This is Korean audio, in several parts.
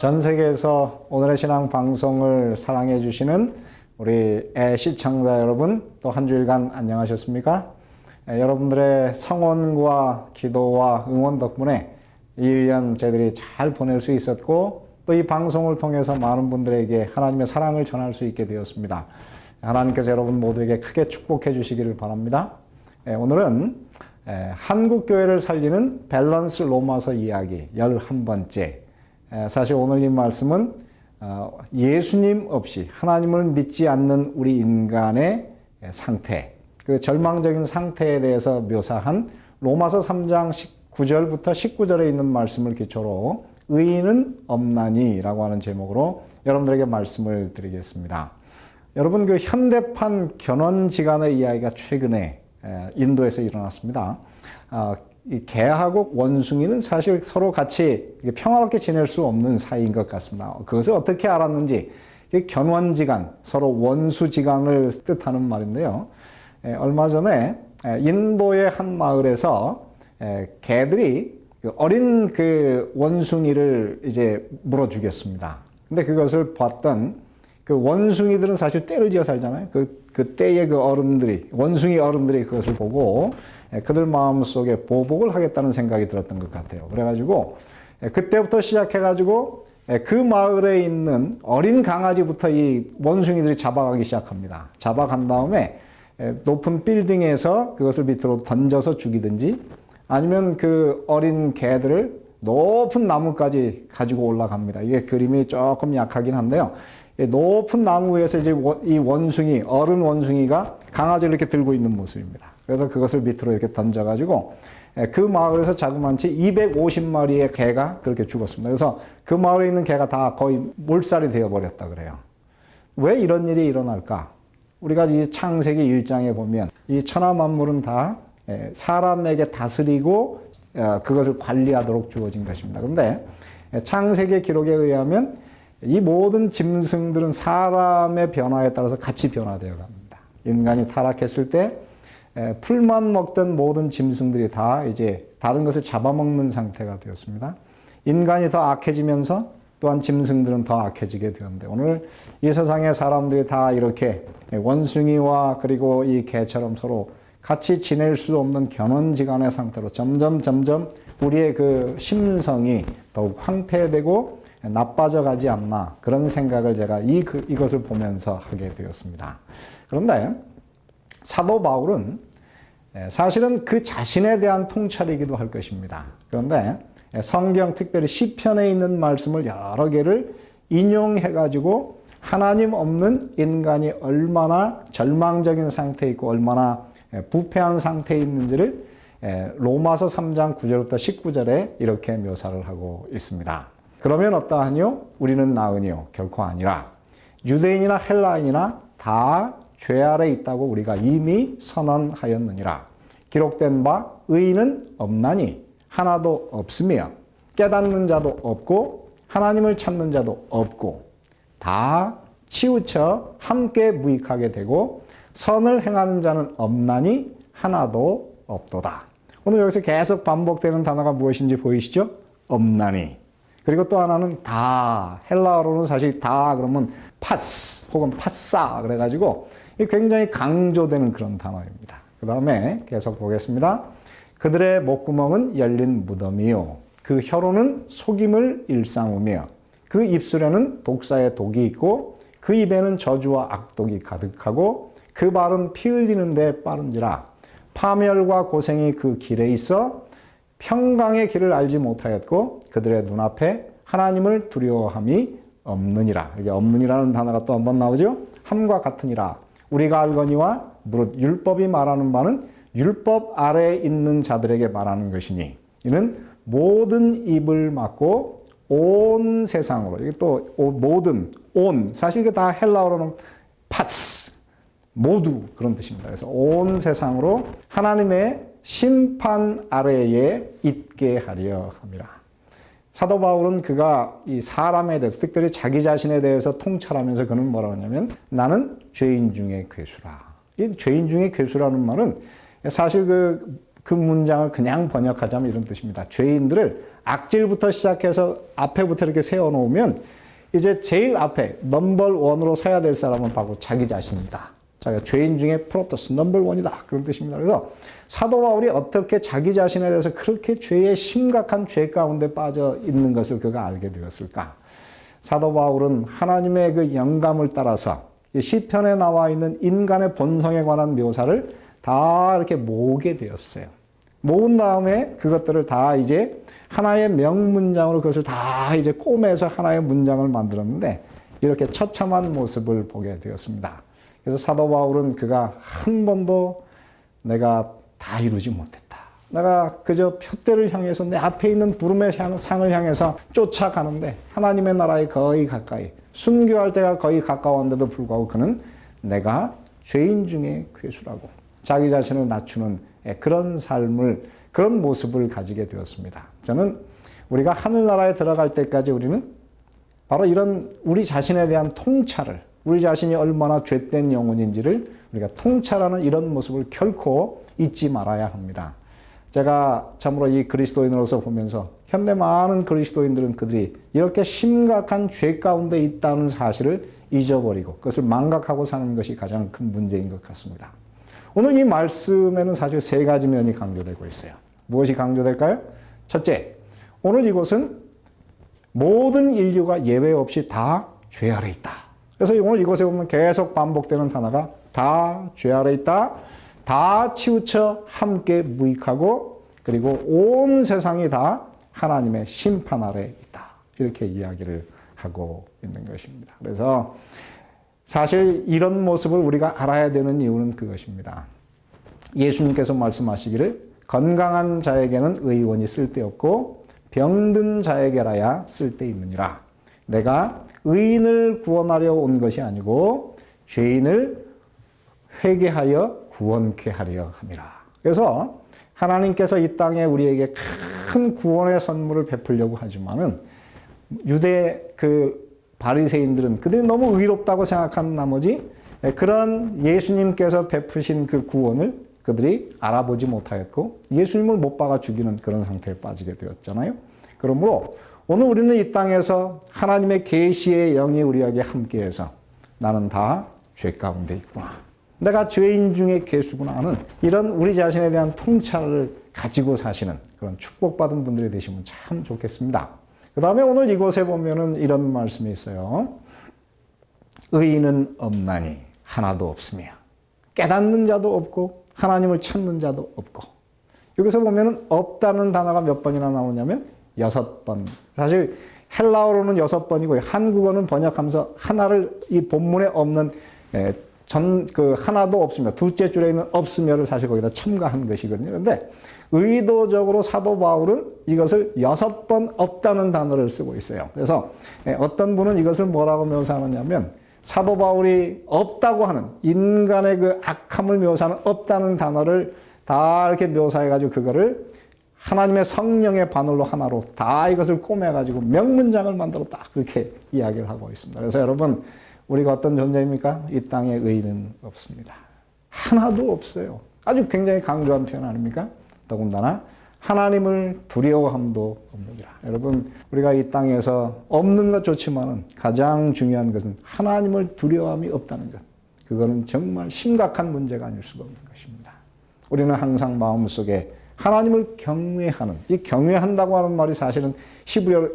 전 세계에서 오늘의 신앙 방송을 사랑해 주시는 우리 시청자 여러분, 또 한 주일간 안녕하셨습니까? 여러분들의 성원과 기도와 응원 덕분에 이 1년 저희들이 잘 보낼 수 있었고, 또 이 방송을 통해서 많은 분들에게 하나님의 사랑을 전할 수 있게 되었습니다. 하나님께서 여러분 모두에게 크게 축복해 주시기를 바랍니다. 오늘은 한국교회를 살리는 밸런스 로마서 이야기 11번째. 사실 오늘 이 말씀은 예수님 없이 하나님을 믿지 않는 우리 인간의 상태, 그 절망적인 상태에 대해서 묘사한 로마서 3장 9절부터 19절에 있는 말씀을 기초로 의인은 없나니 라고 하는 제목으로 여러분들에게 말씀을 드리겠습니다. 여러분, 그 현대판 견원지간의 이야기가 최근에 인도에서 일어났습니다. 이 개하고 원숭이는 사실 서로 같이 평화롭게 지낼 수 없는 사이인 것 같습니다. 그것을 어떻게 알았는지, 견원지간, 서로 원수지간을 뜻하는 말인데요. 얼마 전에 인도의 한 마을에서 개들이 어린 그 원숭이를 이제 물어 죽였습니다. 근데 그것을 봤던 그 원숭이들은 사실 떼를 지어 살잖아요. 그 때의 그 어른들이, 원숭이 어른들이 그것을 보고 그들 마음속에 보복을 하겠다는 생각이 들었던 것 같아요. 그래가지고 그때부터 시작해가지고 그 마을에 있는 어린 강아지부터 이 원숭이들이 잡아가기 시작합니다. 잡아간 다음에 높은 빌딩에서 그것을 밑으로 던져서 죽이든지, 아니면 그 어린 개들을 높은 나무까지 가지고 올라갑니다. 이게 그림이 조금 약하긴 한데요. 높은 나무 위에서 이제 이 원숭이, 어른 원숭이가 강아지를 이렇게 들고 있는 모습입니다. 그래서 그것을 밑으로 이렇게 던져가지고 그 마을에서 자그마치 250마리의 개가 그렇게 죽었습니다. 그래서 그 마을에 있는 개가 다 거의 몰살이 되어버렸다 그래요. 왜 이런 일이 일어날까? 우리가 이 창세기 1장에 보면 이 천하 만물은 다 사람에게 다스리고 그것을 관리하도록 주어진 것입니다. 그런데 창세기 기록에 의하면 이 모든 짐승들은 사람의 변화에 따라서 같이 변화되어 갑니다. 인간이 타락했을 때 풀만 먹던 모든 짐승들이 다 이제 다른 것을 잡아먹는 상태가 되었습니다. 인간이 더 악해지면서 또한 짐승들은 더 악해지게 되었는데, 오늘 이 세상의 사람들이 다 이렇게 원숭이와 그리고 이 개처럼 서로 같이 지낼 수 없는 견원지간의 상태로 점점 우리의 그 심성이 더욱 황폐되고 나빠져 가지 않나, 그런 생각을 제가 이것을 보면서 하게 되었습니다. 그런데 사도 바울은 사실은 그 자신에 대한 통찰이기도 할 것입니다. 그런데 성경, 특별히 시편에 있는 말씀을 여러 개를 인용해 가지고 하나님 없는 인간이 얼마나 절망적인 상태에 있고 얼마나 부패한 상태에 있는지를 로마서 3장 9절부터 19절에 이렇게 묘사를 하고 있습니다. 그러면 어떠하뇨? 우리는 나으니요? 결코 아니라. 유대인이나 헬라인이나 다 죄 아래 있다고 우리가 이미 선언하였느니라. 기록된 바 의인은 없나니 하나도 없으며 깨닫는 자도 없고 하나님을 찾는 자도 없고 다 치우쳐 함께 무익하게 되고 선을 행하는 자는 없나니 하나도 없도다. 오늘 여기서 계속 반복되는 단어가 무엇인지 보이시죠? 없나니. 그리고 또 하나는 다, 헬라어로는 사실 다 그러면 파스 혹은 파싸 그래가지고 굉장히 강조되는 그런 단어입니다. 그 다음에 계속 보겠습니다. 그들의 목구멍은 열린 무덤이요, 그 혀로는 속임을 일삼으며 그 입술에는 독사의 독이 있고 그 입에는 저주와 악독이 가득하고 그 발은 피 흘리는 데 빠른지라. 파멸과 고생이 그 길에 있어 평강의 길을 알지 못하였고 그들의 눈앞에 하나님을 두려워함이 없느니라. 이게 없느니라는 단어가 또 한 번 나오죠. 함과 같으니라. 우리가 알거니와 무릇 율법이 말하는 바는 율법 아래에 있는 자들에게 말하는 것이니 이는 모든 입을 막고 온 세상으로, 이게 또 모든, 온, 사실 이게 다 헬라어로는 파스, 모두 그런 뜻입니다. 그래서 온 세상으로 하나님의 심판 아래에 있게 하려 함이라. 사도 바울은 그가 이 사람에 대해서, 특별히 자기 자신에 대해서 통찰하면서 그는 뭐라고 하냐면 나는 죄인 중에 괴수라. 이 죄인 중에 괴수라는 말은 사실 그 문장을 그냥 번역하자면 이런 뜻입니다. 죄인들을 악질부터 시작해서 앞에부터 이렇게 세워놓으면 이제 제일 앞에 넘버 원으로 서야 될 사람은 바로 자기 자신이다. 자기가 죄인 중에 프로토스 넘버 원이다. 그런 뜻입니다. 그래서 사도 바울이 어떻게 자기 자신에 대해서 그렇게 죄의 심각한 죄 가운데 빠져 있는 것을 그가 알게 되었을까? 사도 바울은 하나님의 그 영감을 따라서 시편에 나와 있는 인간의 본성에 관한 묘사를 다 이렇게 모으게 되었어요. 모은 다음에 그것들을 다 이제 하나의 명문장으로 그것을 다 이제 꼬매서 하나의 문장을 만들었는데 이렇게 처참한 모습을 보게 되었습니다. 그래서 사도 바울은 그가 한 번도 내가 다 이루지 못했다. 내가 그저 표대를 향해서 내 앞에 있는 부름의 상을 향해서 쫓아가는데 하나님의 나라에 거의 가까이 순교할 때가 거의 가까웠는데도 불구하고 그는 내가 죄인 중에 괴수라고 자기 자신을 낮추는 그런 삶을 그런 모습을 가지게 되었습니다. 저는 우리가 하늘나라에 들어갈 때까지 우리는 바로 이런 우리 자신에 대한 통찰을 우리 자신이 얼마나 죄된 영혼인지를 우리가 통찰하는 이런 모습을 결코 잊지 말아야 합니다. 제가 참으로 이 그리스도인으로서 보면서 현대 많은 그리스도인들은 그들이 이렇게 심각한 죄 가운데 있다는 사실을 잊어버리고 그것을 망각하고 사는 것이 가장 큰 문제인 것 같습니다. 오늘 이 말씀에는 사실 세 가지 면이 강조되고 있어요. 무엇이 강조될까요? 첫째, 오늘 이곳은 모든 인류가 예외 없이 다 죄 아래 있다. 그래서 오늘 이곳에 보면 계속 반복되는 단어가 다 죄 아래 있다. 다 치우쳐 함께 무익하고 그리고 온 세상이 다 하나님의 심판 아래 있다. 이렇게 이야기를 하고 있는 것입니다. 그래서 사실 이런 모습을 우리가 알아야 되는 이유는 그것입니다. 예수님께서 말씀하시기를 건강한 자에게는 의원이 쓸데없고 병든 자에게라야 쓸데있느니라. 내가 의인을 구원하려 온 것이 아니고 죄인을 회개하여 구원케 하려 함이라. 그래서 하나님께서 이 땅에 우리에게 큰 구원의 선물을 베풀려고 하지만은 유대 그 바리새인들은 그들이 너무 의롭다고 생각한 나머지 그런 예수님께서 베푸신 그 구원을 그들이 알아보지 못하였고 예수님을 못 박아 죽이는 그런 상태에 빠지게 되었잖아요. 그러므로 오늘 우리는 이 땅에서 하나님의 계시의 영이 우리에게 함께해서 나는 다 죄 가운데 있구나. 내가 죄인 중에 괴수구나 하는 이런 우리 자신에 대한 통찰을 가지고 사시는 그런 축복받은 분들이 되시면 참 좋겠습니다. 그 다음에 오늘 이곳에 보면은 이런 말씀이 있어요. 의인은 없나니 하나도 없으며 깨닫는 자도 없고 하나님을 찾는 자도 없고 여기서 보면은 없다는 단어가 몇 번이나 나오냐면 6번. 사실 헬라어로는 6번이고 한국어는 번역하면서 하나를 이 본문에 없는 하나도 없으며 둘째 줄에 있는 없으며를 사실 거기다 첨가한 것이거든요. 그런데 의도적으로 사도 바울은 이것을 6번 없다는 단어를 쓰고 있어요. 그래서 어떤 분은 이것을 뭐라고 묘사하느냐면 사도 바울이 없다고 하는 인간의 그 악함을 묘사하는 없다는 단어를 다 이렇게 묘사해가지고 그거를 하나님의 성령의 바늘로 하나로 다 이것을 꼬매가지고 명문장을 만들었다. 그렇게 이야기를 하고 있습니다. 그래서 여러분 우리가 어떤 존재입니까? 이 땅에 의인은 없습니다. 하나도 없어요. 아주 굉장히 강조한 표현 아닙니까? 더군다나 하나님을 두려워함도 없느니라. 여러분 우리가 이 땅에서 없는 것 좋지만은 가장 중요한 것은 하나님을 두려워함이 없다는 것. 그거는 정말 심각한 문제가 아닐 수가 없는 것입니다. 우리는 항상 마음속에 하나님을 경외하는 이 경외한다고 하는 말이 사실은 히브리어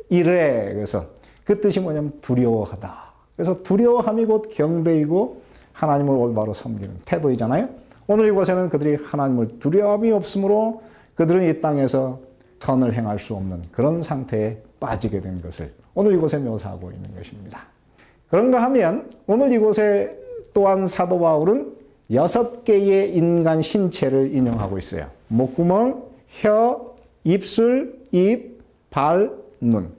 이레 그래서 그 뜻이 뭐냐면 두려워하다. 그래서 두려워함이 곧 경배이고 하나님을 올바로 섬기는 태도이잖아요. 오늘 이곳에는 그들이 하나님을 두려움이 없으므로 그들은 이 땅에서 선을 행할 수 없는 그런 상태에 빠지게 된 것을 오늘 이곳에 묘사하고 있는 것입니다. 그런가 하면 오늘 이곳에 또한 사도 바울은 6개의 인간 신체를 인용하고 있어요. 목구멍, 혀, 입술, 입, 발, 눈.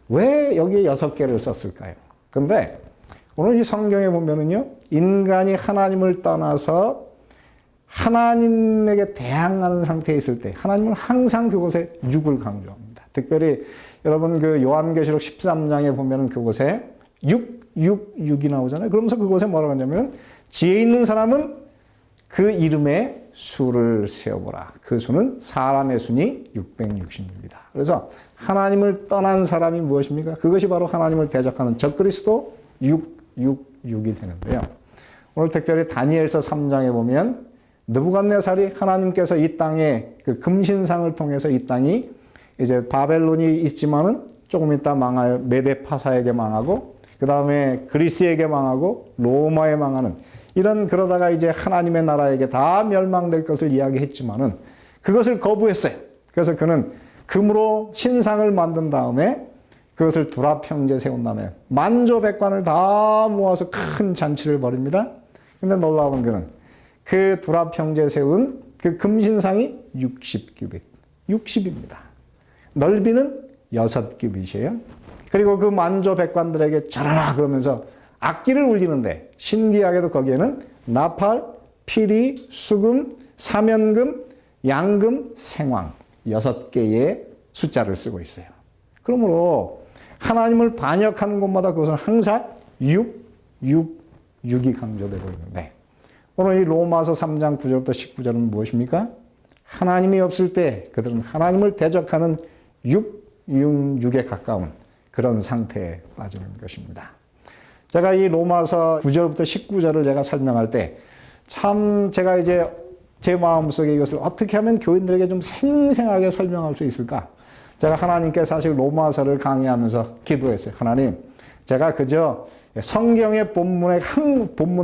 왜 여기에 6개를 썼을까요? 근데 오늘 이 성경에 보면은요, 인간이 하나님을 떠나서 하나님에게 대항하는 상태에 있을 때 하나님은 항상 그곳에 육을 강조합니다. 특별히 여러분 그 요한계시록 13장에 보면은 그곳에 6이 나오잖아요. 그러면서 그곳에 뭐라고 하냐면 지혜 있는 사람은 그 이름에 수를 세어보라. 그 수는 사람의 수니 666이다. 그래서 하나님을 떠난 사람이 무엇입니까? 그것이 바로 하나님을 대적하는 적그리스도 666이 되는데요. 오늘 특별히 다니엘서 3장에 보면 느부갓네살이 하나님께서 이 땅에 그 금신상을 통해서 이 땅이 이제 바벨론이 있지만은 조금 있다 망하여 메데파사에게 망하고 그 다음에 그리스에게 망하고 로마에 망하는 이런 그러다가 이제 하나님의 나라에게 다 멸망될 것을 이야기했지만은 그것을 거부했어요. 그래서 그는 금으로 신상을 만든 다음에 그것을 두라평지에 세운 다음에 만조백관을 다 모아서 큰 잔치를 벌입니다. 근데 놀라운 거는 그 두라평지에 세운 그 금신상이 60규빗, 60입니다. 넓이는 6규빗이에요. 그리고 그 만조백관들에게 자라라 그러면서 악기를 울리는데 신기하게도 거기에는 나팔, 피리, 수금, 사면금, 양금, 생황 6개의 숫자를 쓰고 있어요. 그러므로 하나님을 반역하는 곳마다 그것은 항상 6이 강조되고 있는데 오늘 이 로마서 3장 9절부터 19절은 무엇입니까? 하나님이 없을 때 그들은 하나님을 대적하는 6에 가까운 그런 상태에 빠지는 것입니다. 제가 이 로마서 9절부터 19절을 제가 설명할 때 참 제가 이제 제 마음속에 이것을 어떻게 하면 교인들에게 좀 생생하게 설명할 수 있을까? 제가 하나님께 사실 로마서를 강의하면서 기도했어요. 하나님, 제가 그저 성경의 본문을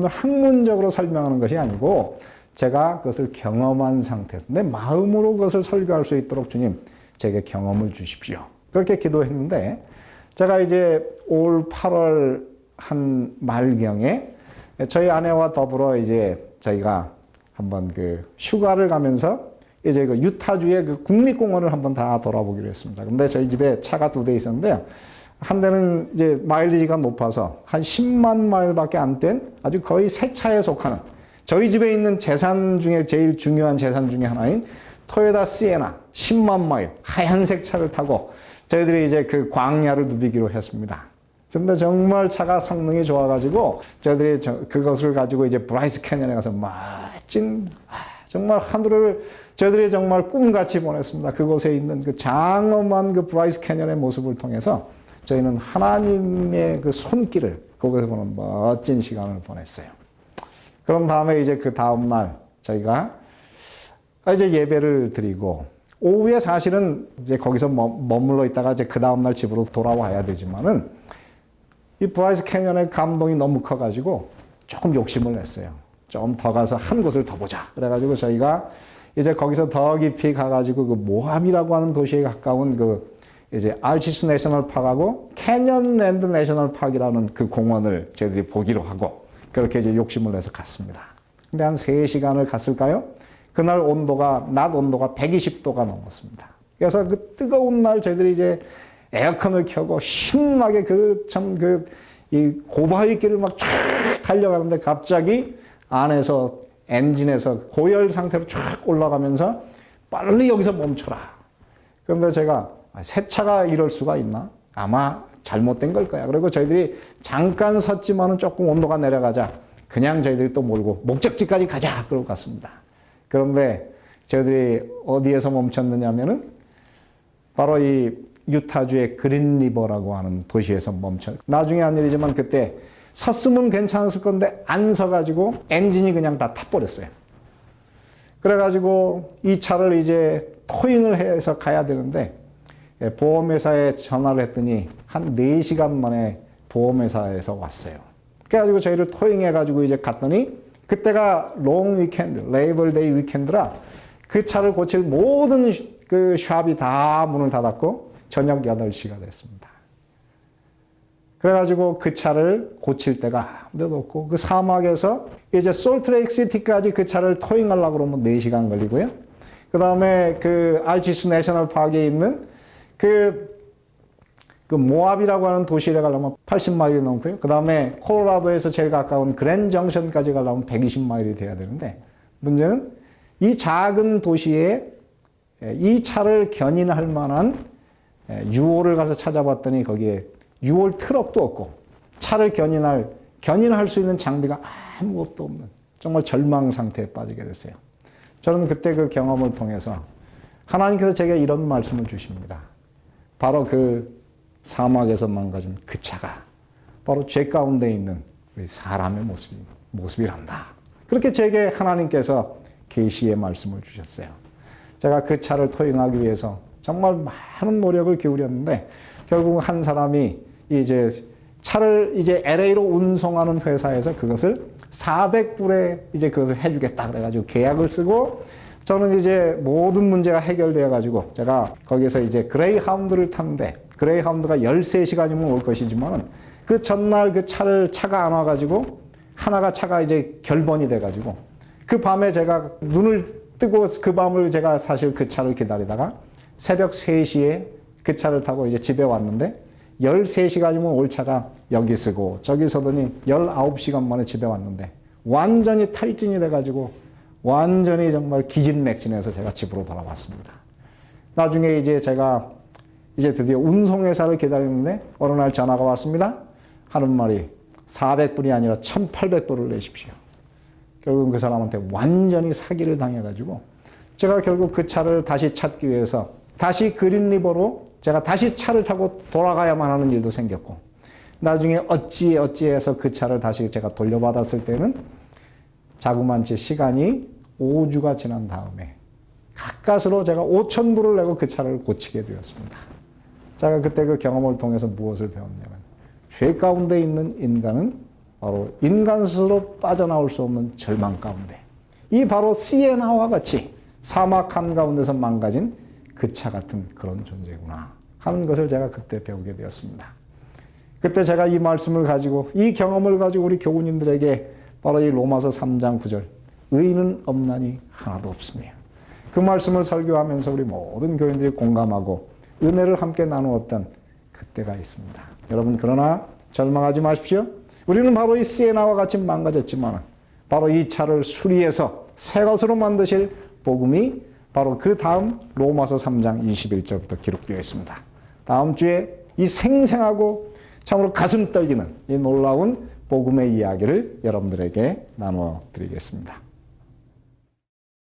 학문적으로 설명하는 것이 아니고 제가 그것을 경험한 상태에서 내 마음으로 그것을 설교할 수 있도록 주님, 제게 경험을 주십시오. 그렇게 기도했는데 제가 이제 올 8월 한 말경에 저희 아내와 더불어 이제 저희가 한번 그 휴가를 가면서 이제 그 유타주의 그 국립공원을 한번 다 돌아보기로 했습니다. 근데 저희 집에 차가 2대 있었는데요. 한 대는 이제 마일리지가 높아서 한 10만 마일밖에 안 된 아주 거의 새 차에 속하는 저희 집에 있는 재산 중에 제일 중요한 재산 중에 하나인 토요타 시에나 10만 마일 하얀색 차를 타고 저희들이 이제 그 광야를 누비기로 했습니다. 근데 정말 차가 성능이 좋아가지고 저희들이 그것을 가지고 이제 브라이스 캐년에 가서 멋진 정말 하늘을 저희들이 정말 꿈같이 보냈습니다. 그곳에 있는 그 장엄한 그 브라이스 캐년의 모습을 통해서 저희는 하나님의 그 손길을 거기서 보는 멋진 시간을 보냈어요. 그런 다음에 이제 그 다음 날 저희가 이제 예배를 드리고 오후에 사실은 이제 거기서 머물러 있다가 이제 그 다음 날 집으로 돌아와야 되지만은 이 브라이스 캐년의 감동이 너무 커가지고 조금 욕심을 냈어요. 좀 더 가서 한 곳을 더 보자. 그래가지고 저희가 이제 거기서 더 깊이 가가지고 그 모함이라고 하는 도시에 가까운 그 이제 알치스 내셔널 파크하고 캐년랜드 내셔널 파크라는 그 공원을 저희들이 보기로 하고 그렇게 이제 욕심을 내서 갔습니다. 근데 한 3시간을 갔을까요? 그날 낮 온도가 120도가 넘었습니다. 그래서 그 뜨거운 날 저희들이 이제 에어컨을 켜고 신나게 이 고바위길을 막 쫙 달려가는데 갑자기 안에서 엔진에서 고열 상태로 쫙 올라가면서 빨리 여기서 멈춰라. 그런데 제가 새 차가 이럴 수가 있나? 아마 잘못된 걸 거야. 그리고 저희들이 잠깐 섰지만은 조금 온도가 내려가자. 그냥 저희들이 또 몰고 목적지까지 가자. 그러고 갔습니다. 그런데 저희들이 어디에서 멈췄느냐면은 바로 이 유타주의 그린리버라고 하는 도시에서 나중에 한 일이지만 그때 섰으면 괜찮았을 건데 안 서가지고 엔진이 그냥 다 타버렸어요. 그래가지고 이 차를 이제 토잉을 해서 가야 되는데 보험회사에 전화를 했더니 한 4시간 만에 보험회사에서 왔어요. 그래가지고 저희를 토잉해가지고 이제 갔더니 그때가 롱 위켄드, 레이벌데이 위켄드라 그 차를 고칠 모든 그 샵이 다 문을 닫았고 저녁 8시가 됐습니다. 그래가지고 그 차를 고칠 데가 아무데도 없고 그 사막에서 이제 솔트레이크 시티까지 그 차를 토잉하려고 그러면 4시간 걸리고요. 그 다음에 그 알치스 내셔널 파크에 있는 그 모압이라고 하는 도시에 가려면 80마일이 넘고요. 그 다음에 콜로라도에서 제일 가까운 그랜 정션까지 가려면 120마일이 돼야 되는데 문제는 이 작은 도시에 이 차를 견인할 만한 유월을 가서 찾아봤더니 거기에 유월 트럭도 없고 차를 견인할 수 있는 장비가 아무것도 없는 정말 절망 상태에 빠지게 됐어요. 저는 그때 그 경험을 통해서 하나님께서 제게 이런 말씀을 주십니다. 바로 그 사막에서 망가진 그 차가 바로 죄 가운데 있는 우리 사람의 모습이란다. 그렇게 제게 하나님께서 계시의 말씀을 주셨어요. 제가 그 차를 토행하기 위해서 정말 많은 노력을 기울였는데 결국 한 사람이 이제 차를 이제 LA로 운송하는 회사에서 그것을 400불에 이제 그것을 해주겠다 그래가지고 계약을 쓰고 저는 이제 모든 문제가 해결되어 가지고 제가 거기서 이제 그레이하운드를 탔는데 그레이하운드가 13시간이면 올 것이지만 그 전날 그 차가 안 와가지고 하나가 차가 이제 결번이 돼가지고 그 밤에 제가 눈을 뜨고 그 밤을 제가 사실 그 차를 기다리다가 새벽 3시에 그 차를 타고 이제 집에 왔는데 13시간이면 올 차가 여기 쓰고 저기 서더니 19시간 만에 집에 왔는데 완전히 탈진이 돼가지고 완전히 정말 기진맥진해서 제가 집으로 돌아왔습니다. 나중에 이제 제가 이제 드디어 운송회사를 기다리는데 어느 날 전화가 왔습니다. 하는 말이 400불이 아니라 1,800불을 내십시오. 결국 그 사람한테 완전히 사기를 당해가지고 제가 결국 그 차를 다시 찾기 위해서 다시 그린리버로 제가 다시 차를 타고 돌아가야만 하는 일도 생겼고 나중에 어찌해서 그 차를 다시 제가 돌려받았을 때는 자그만치 시간이 5주가 지난 다음에 가까스로 제가 5,000불을 내고 그 차를 고치게 되었습니다. 제가 그때 그 경험을 통해서 무엇을 배웠냐면 죄 가운데 있는 인간은 바로 인간 스스로 빠져나올 수 없는 절망 가운데 이 바로 시에나와 같이 사막 한가운데서 망가진 그 차 같은 그런 존재구나 하는 것을 제가 그때 배우게 되었습니다. 그때 제가 이 말씀을 가지고 이 경험을 가지고 우리 교우님들에게 바로 이 로마서 3장 9절 의인은 없나니 하나도 없으며 그 말씀을 설교하면서 우리 모든 교인들이 공감하고 은혜를 함께 나누었던 그때가 있습니다. 여러분 그러나 절망하지 마십시오. 우리는 바로 이 시에나와 같이 망가졌지만 바로 이 차를 수리해서 새 것으로 만드실 복음이 바로 그 다음 로마서 3장 21절부터 기록되어 있습니다. 다음 주에 이 생생하고 참으로 가슴 떨리는 이 놀라운 복음의 이야기를 여러분들에게 나누어 드리겠습니다.